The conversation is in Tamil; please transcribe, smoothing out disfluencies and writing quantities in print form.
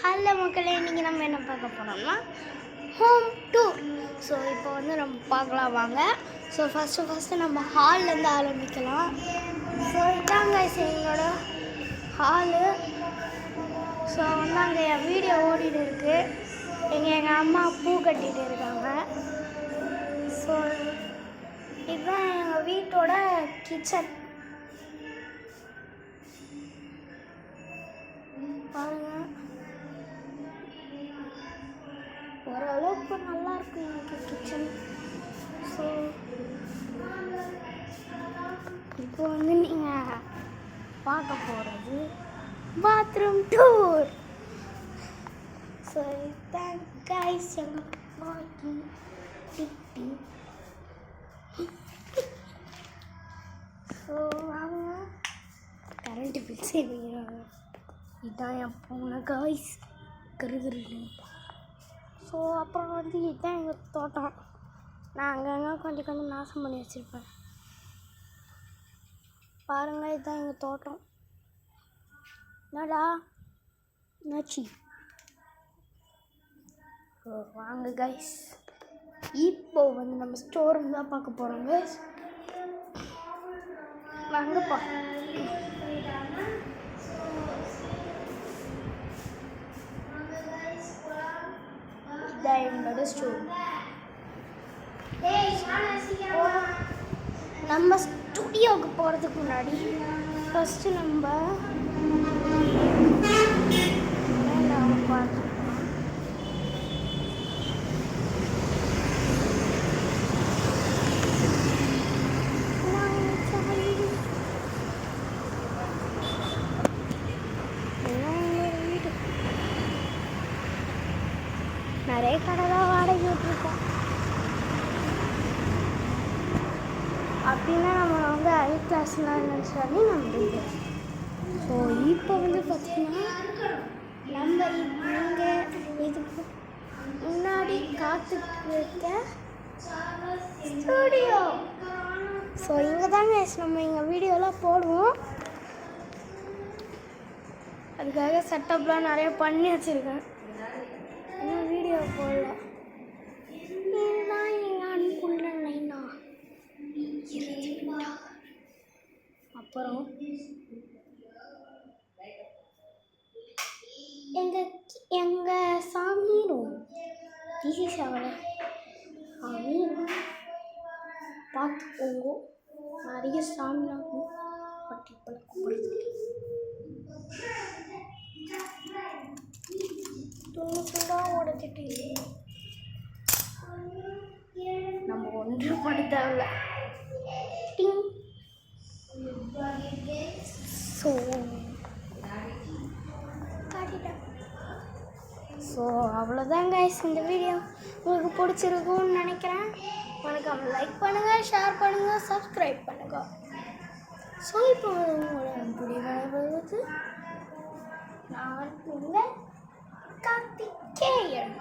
ஹலோ மக்களே, இன்றைக்கி நம்ம என்ன பார்க்க போகிறோம்னா ஹோம் டூர். ஸோ இப்போ வந்து நம்ம பார்க்கலாம் வாங்க. ஸோ ஃபஸ்ட்டு நம்ம ஹால்லேருந்து ஆரம்பிக்கலாம். ஸோ இதாங்க எங்களோட ஹாலு. ஸோ வந்து அங்கே என் வீடியோ ஓடிட்டு இருக்குது. எங்கள் அம்மா பூ கட்டிகிட்டு இருக்காங்க. ஸோ இதுதான் எங்கள் வீட்டோட கிச்சன். பாருங்க, ஓரளவுக்கு நல்லா இருக்கும் எனக்கு கிச்சன். ஸோ இப்போ வந்து நீங்கள் பார்க்க போகிறது பாத்ரூம் டூர். ஸோ இதுதான் கைஸ் எங்கள் பாட்டி டிப்பி. ஸோ வாங்க, கரண்ட் பில் சேவிங்கிறாங்க. இதுதான் என் பூனை காய்ஸ் கருகருன்னு. ஸோ அப்புறம் வந்து இதுதான் எங்கள் தோட்டம். நான் அங்கங்கே கொஞ்சம் நாசம் பண்ணி வச்சுருப்பேன். பாருங்கள், இதுதான் எங்கள் தோட்டம். என்னடா என்னாச்சு? வாங்க கைஸ், இப்போ வந்து நம்ம ஸ்டோர் ரூம் தான் பார்க்க போகிறோம் கைஸ். வாங்கப்பா. என்னோட ஸ்டோர். நம்ம ஸ்டுடியோவுக்கு போகிறதுக்கு முன்னாடி ஃபஸ்ட்டு நம்ம பார்த்துக்கலாம். நிறைய கடை தான் வாடகை விட்டுருக்கோம். அப்படின்னா நம்ம வந்து ஹை கிளாஸ்லாம் நினச்சாலே நம்ம. ஸோ இப்போ வந்து பார்த்திங்கன்னா நம்ம இங்கே இதுக்கு முன்னாடி காத்துட்ருக்க ஸ்டூடியோ. ஸோ இங்கே தாங்க நம்ம எங்கள் வீடியோலாம் போடுவோம். அதுக்காக செட்டப்லாம் நிறைய பண்ணி வச்சுருக்கேன். இன்னும் வீடியோ போடல. இதுதான் எங்கள் அன்புள்ள நைனா. அப்புறம் எங்கள் சாமி ரூம். ஈஸி சாமி பார்த்துக்கோங்க. நிறைய சாமிலாம் பட்டி பழக்கப்படுது. உடைச்சிட்டு நம்ம ஒன்றும் பண்ண தேவையில்ல. ஸோ அவ்வளோதான் கைஸ், இந்த வீடியோ உங்களுக்கு பிடிச்சிருக்கும்னு நினைக்கிறேன். வணக்கம், லைக் பண்ணுங்கள், ஷேர் பண்ணுங்கள், சப்ஸ்கிரைப் பண்ணுங்கள். ஸோ இப்போ உங்களோட முடிவு நான் உங்கள் கார்த்திகேயன்.